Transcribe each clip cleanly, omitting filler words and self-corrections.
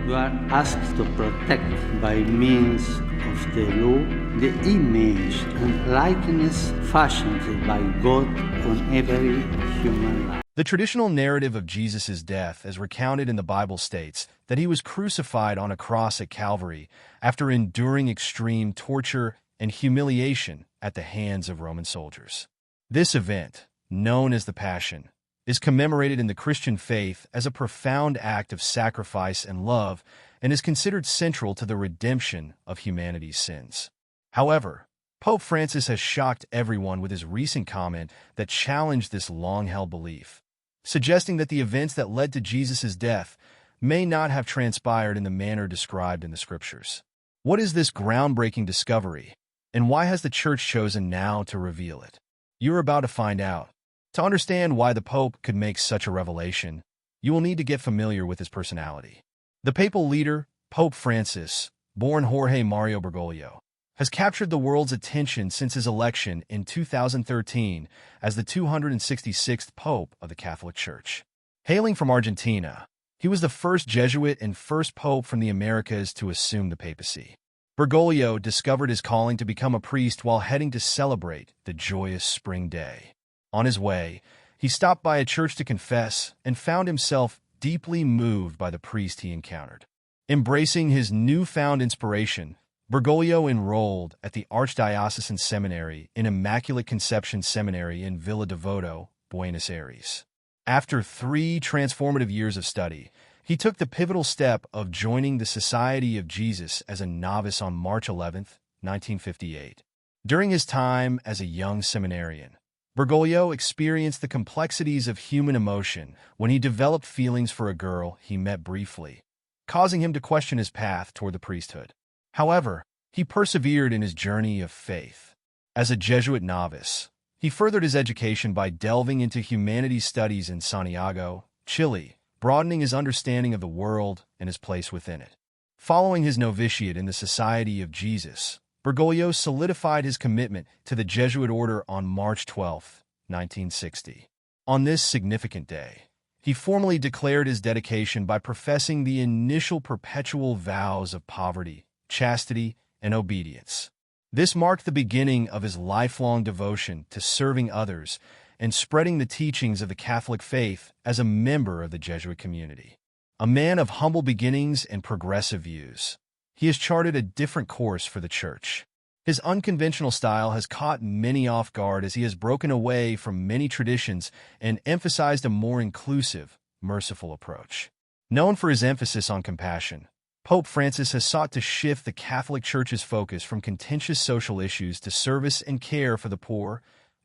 We are asked to protect by means of the law the image and likeness fashioned by God on every human life. The traditional narrative of Jesus' death, as recounted in the Bible, states that he was crucified on a cross at Calvary after enduring extreme torture and humiliation at the hands of Roman soldiers. This event, known as the Passion, is commemorated in the Christian faith as a profound act of sacrifice and love and is considered central to the redemption of humanity's sins. However, Pope Francis has shocked everyone with his recent comment that challenged this long-held belief, suggesting that the events that led to Jesus' death may not have transpired in the manner described in the Scriptures. What is this groundbreaking discovery, and why has the Church chosen now to reveal it? You're about to find out. To understand why the Pope could make such a revelation, you will need to get familiar with his personality. The papal leader, Pope Francis, born Jorge Mario Bergoglio, has captured the world's attention since his election in 2013 as the 266th Pope of the Catholic Church. Hailing from Argentina, he was the first Jesuit and first Pope from the Americas to assume the papacy. Bergoglio discovered his calling to become a priest while heading to celebrate the joyous spring day. On his way, he stopped by a church to confess and found himself deeply moved by the priest he encountered. Embracing his newfound inspiration, Bergoglio enrolled at the Archdiocesan Seminary in Immaculate Conception Seminary in Villa Devoto, Buenos Aires. After 3 transformative years of study, he took the pivotal step of joining the Society of Jesus as a novice on March 11, 1958. During his time as a young seminarian, Bergoglio experienced the complexities of human emotion when he developed feelings for a girl he met briefly, causing him to question his path toward the priesthood. However, he persevered in his journey of faith. As a Jesuit novice, he furthered his education by delving into humanities studies in Santiago, Chile, broadening his understanding of the world and his place within it. Following his novitiate in the Society of Jesus, Bergoglio solidified his commitment to the Jesuit order on March 12, 1960. On this significant day, he formally declared his dedication by professing the initial perpetual vows of poverty, chastity, and obedience. This marked the beginning of his lifelong devotion to serving others and spreading the teachings of the Catholic faith as a member of the Jesuit community. A man of humble beginnings and progressive views, he has charted a different course for the Church. His unconventional style has caught many off guard as he has broken away from many traditions and emphasized a more inclusive, merciful approach. Known for his emphasis on compassion, Pope Francis has sought to shift the Catholic Church's focus from contentious social issues to service and care for the poor,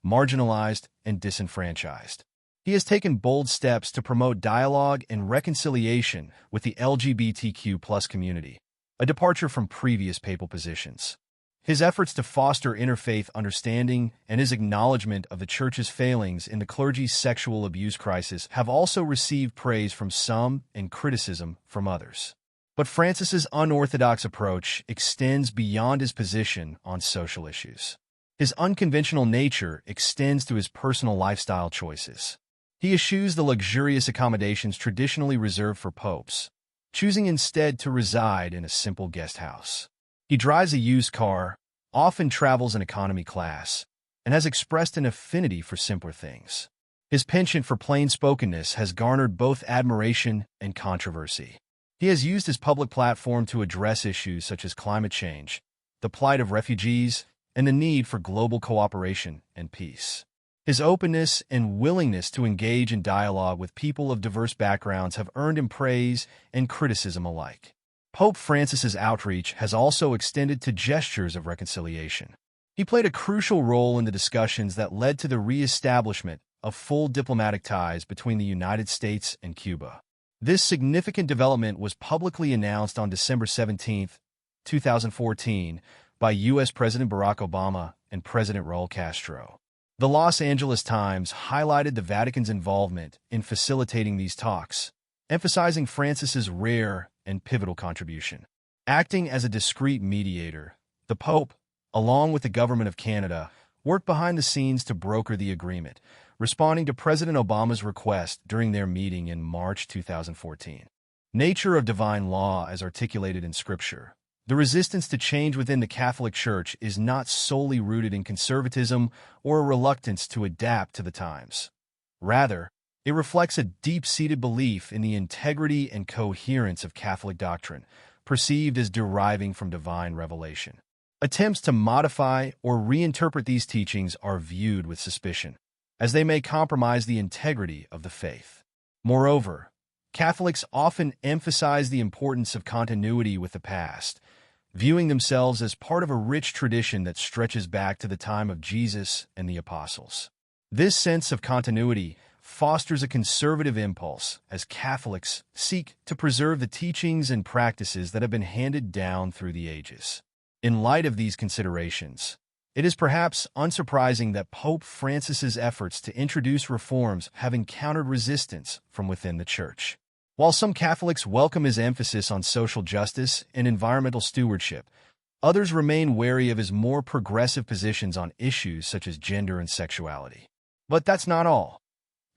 marginalized, and disenfranchised. He has taken bold steps to promote dialogue and reconciliation with the LGBTQ+ community, a departure from previous papal positions. His efforts to foster interfaith understanding and his acknowledgement of the Church's failings in the clergy's sexual abuse crisis have also received praise from some and criticism from others. But Francis's unorthodox approach extends beyond his position on social issues. His unconventional nature extends to his personal lifestyle choices. He eschews the luxurious accommodations traditionally reserved for popes, choosing instead to reside in a simple guest house. He drives a used car, often travels in economy class, and has expressed an affinity for simpler things. His penchant for plain-spokenness has garnered both admiration and controversy. He has used his public platform to address issues such as climate change, the plight of refugees, and the need for global cooperation and peace. His openness and willingness to engage in dialogue with people of diverse backgrounds have earned him praise and criticism alike. Pope Francis's outreach has also extended to gestures of reconciliation. He played a crucial role in the discussions that led to the re-establishment of full diplomatic ties between the United States and Cuba. This significant development was publicly announced on December 17, 2014, by U.S. President Barack Obama and President Raul Castro. The Los Angeles Times highlighted the Vatican's involvement in facilitating these talks, emphasizing Francis's rare and pivotal contribution. Acting as a discreet mediator, the Pope, along with the Government of Canada, worked behind the scenes to broker the agreement, responding to President Obama's request during their meeting in March 2014. nature of divine law as articulated in Scripture. The resistance to change within the Catholic Church is not solely rooted in conservatism or a reluctance to adapt to the times. Rather, it reflects a deep-seated belief in the integrity and coherence of Catholic doctrine, perceived as deriving from divine revelation. Attempts to modify or reinterpret these teachings are viewed with suspicion, as they may compromise the integrity of the faith. Moreover, Catholics often emphasize the importance of continuity with the past, viewing themselves as part of a rich tradition that stretches back to the time of Jesus and the apostles. This sense of continuity fosters a conservative impulse as Catholics seek to preserve the teachings and practices that have been handed down through the ages. In light of these considerations, it is perhaps unsurprising that Pope Francis's efforts to introduce reforms have encountered resistance from within the Church. While some Catholics welcome his emphasis on social justice and environmental stewardship, others remain wary of his more progressive positions on issues such as gender and sexuality. But that's not all.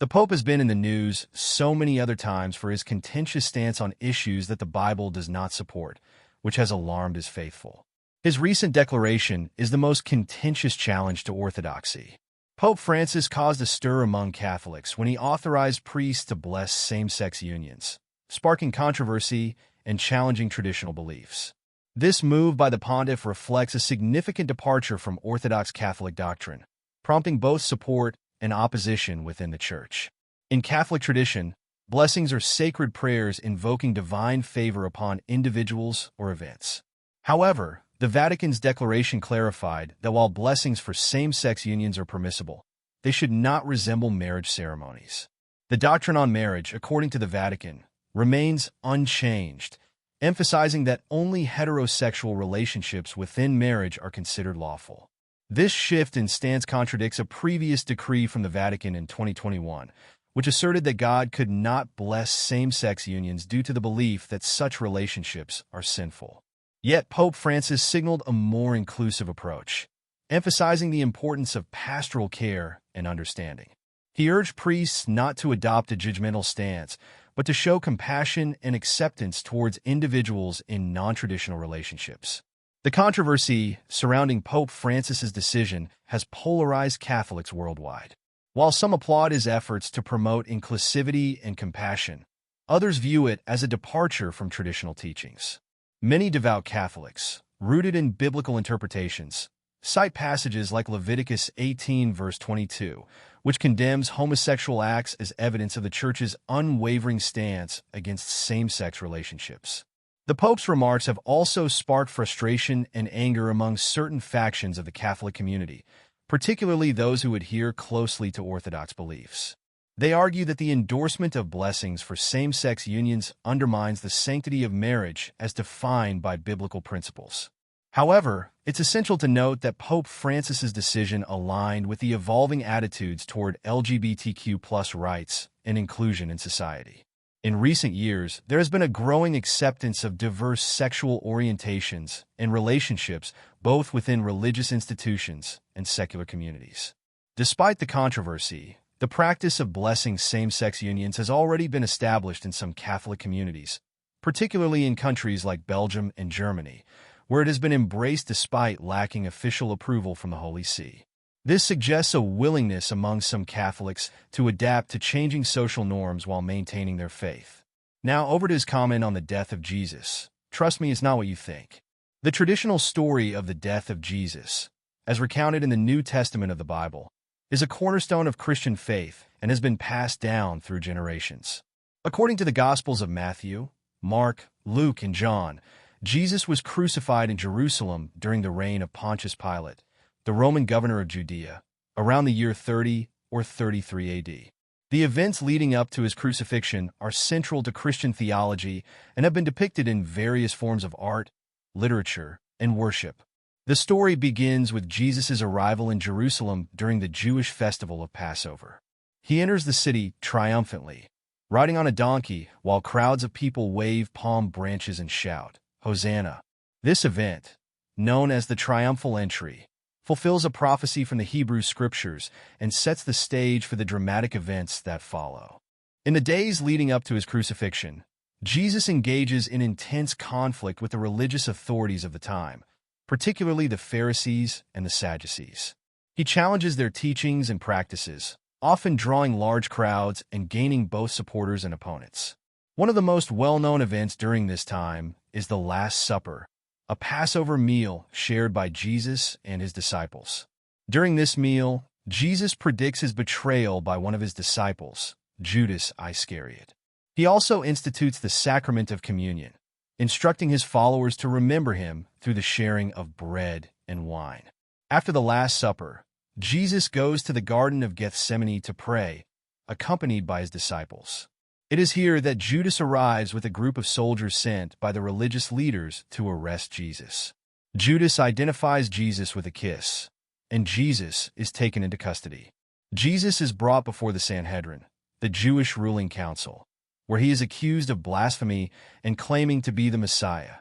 The Pope has been in the news so many other times for his contentious stance on issues that the Bible does not support, which has alarmed his faithful. His recent declaration is the most contentious challenge to orthodoxy. Pope Francis caused a stir among Catholics when he authorized priests to bless same-sex unions, sparking controversy and challenging traditional beliefs. This move by the pontiff reflects a significant departure from Orthodox Catholic doctrine, prompting both support and opposition within the Church. In Catholic tradition, blessings are sacred prayers invoking divine favor upon individuals or events. However, the Vatican's declaration clarified that while blessings for same-sex unions are permissible, they should not resemble marriage ceremonies. The doctrine on marriage, according to the Vatican, remains unchanged, emphasizing that only heterosexual relationships within marriage are considered lawful. This shift in stance contradicts a previous decree from the Vatican in 2021, which asserted that God could not bless same-sex unions due to the belief that such relationships are sinful. Yet Pope Francis signaled a more inclusive approach, emphasizing the importance of pastoral care and understanding. He urged priests not to adopt a judgmental stance, but to show compassion and acceptance towards individuals in non-traditional relationships. The controversy surrounding Pope Francis's decision has polarized Catholics worldwide. While some applaud his efforts to promote inclusivity and compassion, others view it as a departure from traditional teachings. Many devout Catholics, rooted in biblical interpretations, cite passages like Leviticus 18 verse 22, which condemns homosexual acts as evidence of the Church's unwavering stance against same-sex relationships. The Pope's remarks have also sparked frustration and anger among certain factions of the Catholic community, particularly those who adhere closely to Orthodox beliefs. They argue that the endorsement of blessings for same-sex unions undermines the sanctity of marriage as defined by biblical principles. However, it's essential to note that Pope Francis's decision aligned with the evolving attitudes toward LGBTQ+ rights and inclusion in society. In recent years, there has been a growing acceptance of diverse sexual orientations and relationships both within religious institutions and secular communities. Despite the controversy, the practice of blessing same-sex unions has already been established in some Catholic communities, particularly in countries like Belgium and Germany, where it has been embraced despite lacking official approval from the Holy See. This suggests a willingness among some Catholics to adapt to changing social norms while maintaining their faith. Now, over to his comment on the death of Jesus. Trust me, it's not what you think. The traditional story of the death of Jesus, as recounted in the New Testament of the Bible, is a cornerstone of Christian faith and has been passed down through generations. According to the Gospels of Matthew, Mark, Luke, and John, Jesus was crucified in Jerusalem during the reign of Pontius Pilate, the Roman governor of Judea, around the year 30 or 33 AD. The events leading up to his crucifixion are central to Christian theology and have been depicted in various forms of art, literature, and worship. The story begins with Jesus' arrival in Jerusalem during the Jewish festival of Passover. He enters the city triumphantly, riding on a donkey while crowds of people wave palm branches and shout, "Hosanna!" This event, known as the triumphal entry, fulfills a prophecy from the Hebrew Scriptures and sets the stage for the dramatic events that follow. In the days leading up to his crucifixion, Jesus engages in intense conflict with the religious authorities of the time, particularly the Pharisees and the Sadducees. He challenges their teachings and practices, often drawing large crowds and gaining both supporters and opponents. One of the most well-known events during this time is the Last Supper, a Passover meal shared by Jesus and his disciples. During this meal, Jesus predicts his betrayal by one of his disciples, Judas Iscariot. He also institutes the sacrament of communion, instructing his followers to remember him through the sharing of bread and wine. After the Last Supper, Jesus goes to the Garden of Gethsemane to pray, accompanied by his disciples. It is here that Judas arrives with a group of soldiers sent by the religious leaders to arrest Jesus. Judas identifies Jesus with a kiss, and Jesus is taken into custody. Jesus is brought before the Sanhedrin, the Jewish ruling council, where he is accused of blasphemy and claiming to be the Messiah,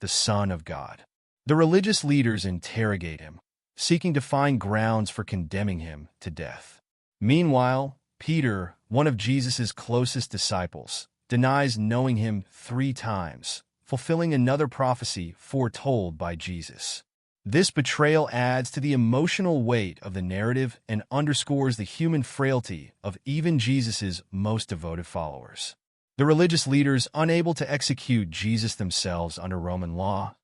the Son of God. The religious leaders interrogate him, seeking to find grounds for condemning him to death. Meanwhile, Peter, one of Jesus' closest disciples, denies knowing him 3 times, fulfilling another prophecy foretold by Jesus. This betrayal adds to the emotional weight of the narrative and underscores the human frailty of even Jesus' most devoted followers. The religious leaders, unable to execute Jesus themselves under Roman law,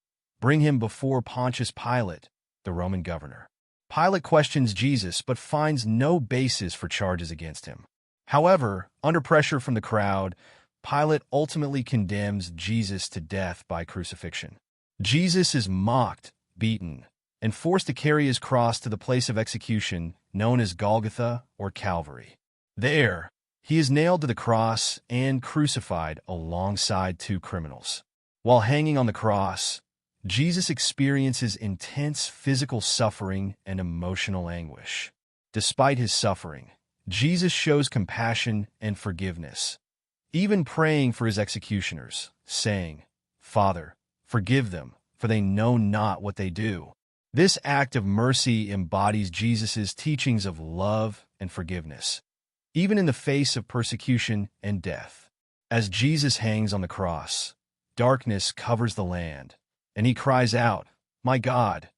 bring him before Pontius Pilate, the Roman governor. Pilate questions Jesus but finds no basis for charges against him. However, under pressure from the crowd, Pilate ultimately condemns Jesus to death by crucifixion. Jesus is mocked, beaten, and forced to carry his cross to the place of execution known as Golgotha or Calvary. There, he is nailed to the cross and crucified alongside 2 criminals. While hanging on the cross, Jesus experiences intense physical suffering and emotional anguish. Despite his suffering, Jesus shows compassion and forgiveness, even praying for his executioners, saying, "Father, forgive them, for they know not what they do." This act of mercy embodies Jesus' teachings of love and forgiveness, even in the face of persecution and death. As Jesus hangs on the cross, darkness covers the land, and he cries out, my God,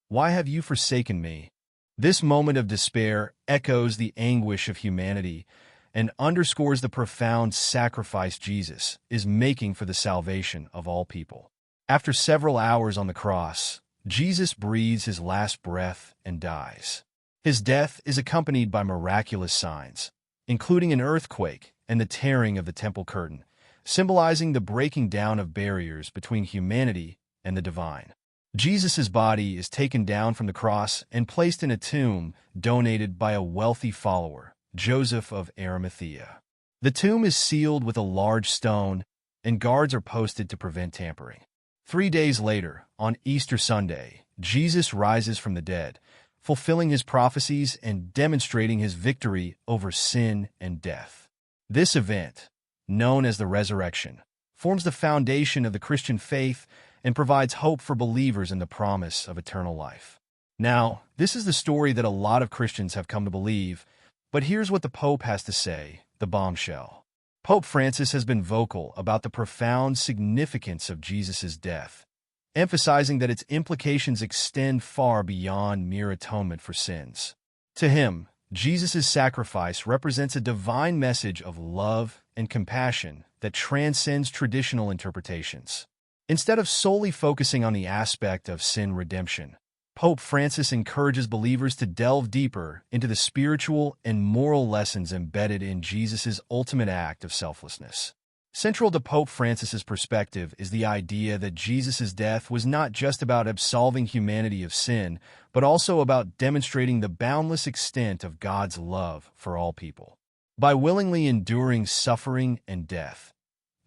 why have you forsaken me?" This moment of despair echoes the anguish of humanity and underscores the profound sacrifice Jesus is making for the salvation of all people. After several hours on the cross, Jesus breathes his last breath and dies. His death is accompanied by miraculous signs, including an earthquake and the tearing of the temple curtain, symbolizing the breaking down of barriers between humanity and the divine. Jesus' body is taken down from the cross and placed in a tomb donated by a wealthy follower, Joseph of Arimathea. The tomb is sealed with a large stone, and guards are posted to prevent tampering. 3 days later, on Easter Sunday, Jesus rises from the dead, fulfilling his prophecies and demonstrating his victory over sin and death. This event, known as the resurrection, forms the foundation of the Christian faith and provides hope for believers in the promise of eternal life. Now, this is the story that a lot of Christians have come to believe, but here's what the Pope has to say, the bombshell. Pope Francis has been vocal about the profound significance of Jesus' death, emphasizing that its implications extend far beyond mere atonement for sins. To him, Jesus' sacrifice represents a divine message of love and compassion that transcends traditional interpretations. Instead of solely focusing on the aspect of sin redemption, Pope Francis encourages believers to delve deeper into the spiritual and moral lessons embedded in Jesus' ultimate act of selflessness. Central to Pope Francis's perspective is the idea that Jesus' death was not just about absolving humanity of sin, but also about demonstrating the boundless extent of God's love for all people. By willingly enduring suffering and death,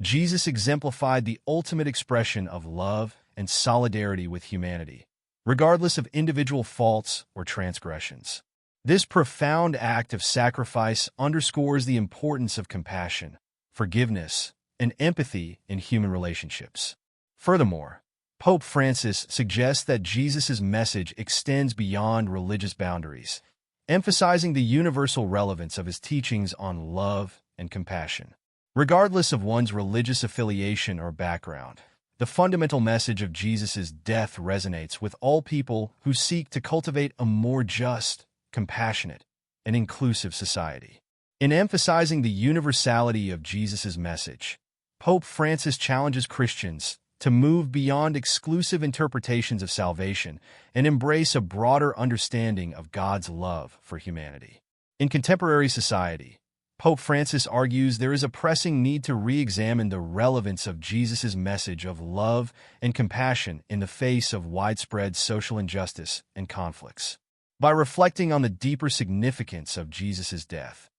Jesus exemplified the ultimate expression of love and solidarity with humanity, regardless of individual faults or transgressions. This profound act of sacrifice underscores the importance of compassion, forgiveness, and empathy in human relationships. Furthermore, Pope Francis suggests that Jesus' message extends beyond religious boundaries, emphasizing the universal relevance of his teachings on love and compassion. Regardless of one's religious affiliation or background, the fundamental message of Jesus' death resonates with all people who seek to cultivate a more just, compassionate, and inclusive society. In emphasizing the universality of Jesus' message, Pope Francis challenges Christians to move beyond exclusive interpretations of salvation and embrace a broader understanding of God's love for humanity. In contemporary society, Pope Francis argues there is a pressing need to re-examine the relevance of Jesus' message of love and compassion in the face of widespread social injustice and conflicts. By reflecting on the deeper significance of Jesus' death,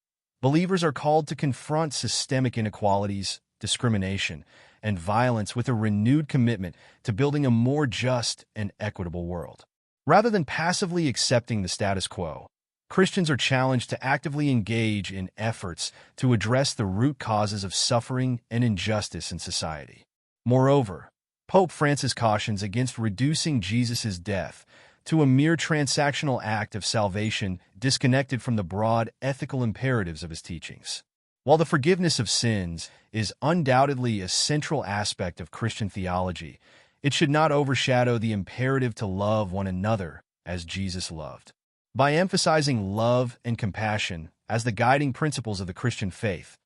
believers are called to confront systemic inequalities, discrimination, and violence with a renewed commitment to building a more just and equitable world. Rather than passively accepting the status quo, Christians are challenged to actively engage in efforts to address the root causes of suffering and injustice in society. Moreover, Pope Francis cautions against reducing Jesus' death to a mere transactional act of salvation disconnected from the broad ethical imperatives of his teachings. While the forgiveness of sins is undoubtedly a central aspect of Christian theology, it should not overshadow the imperative to love one another as Jesus loved. By emphasizing love and compassion as the guiding principles of the Christian faith,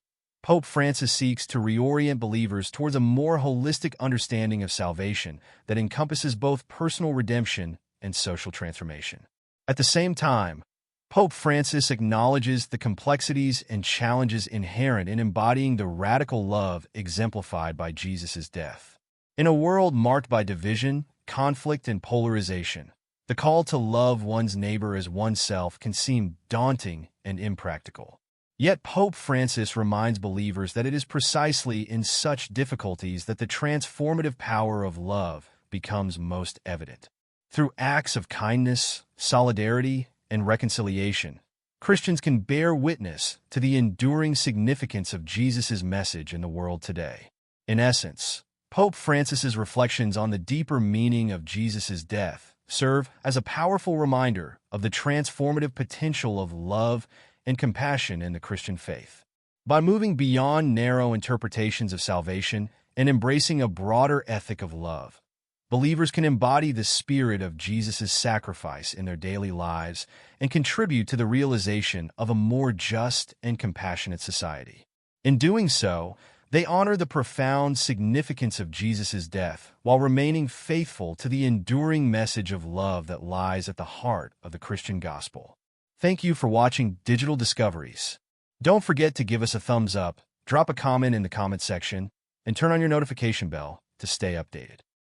Pope Francis seeks to reorient believers towards a more holistic understanding of salvation that encompasses both personal redemption and social transformation. At the same time, Pope Francis acknowledges the complexities and challenges inherent in embodying the radical love exemplified by Jesus' death. In a world marked by division, conflict, and polarization, the call to love one's neighbor as oneself can seem daunting and impractical. Yet Pope Francis reminds believers that it is precisely in such difficulties that the transformative power of love becomes most evident. Through acts of kindness, solidarity, and reconciliation, Christians can bear witness to the enduring significance of Jesus' message in the world today. In essence, Pope Francis's reflections on the deeper meaning of Jesus' death serve as a powerful reminder of the transformative potential of love and compassion in the Christian faith. By moving beyond narrow interpretations of salvation and embracing a broader ethic of love, believers can embody the spirit of Jesus' sacrifice in their daily lives and contribute to the realization of a more just and compassionate society. In doing so, they honor the profound significance of Jesus' death while remaining faithful to the enduring message of love that lies at the heart of the Christian gospel. Thank you for watching Digital Discoveries. Don't forget to give us a thumbs up, drop a comment in the comment section, and turn on your notification bell to stay updated.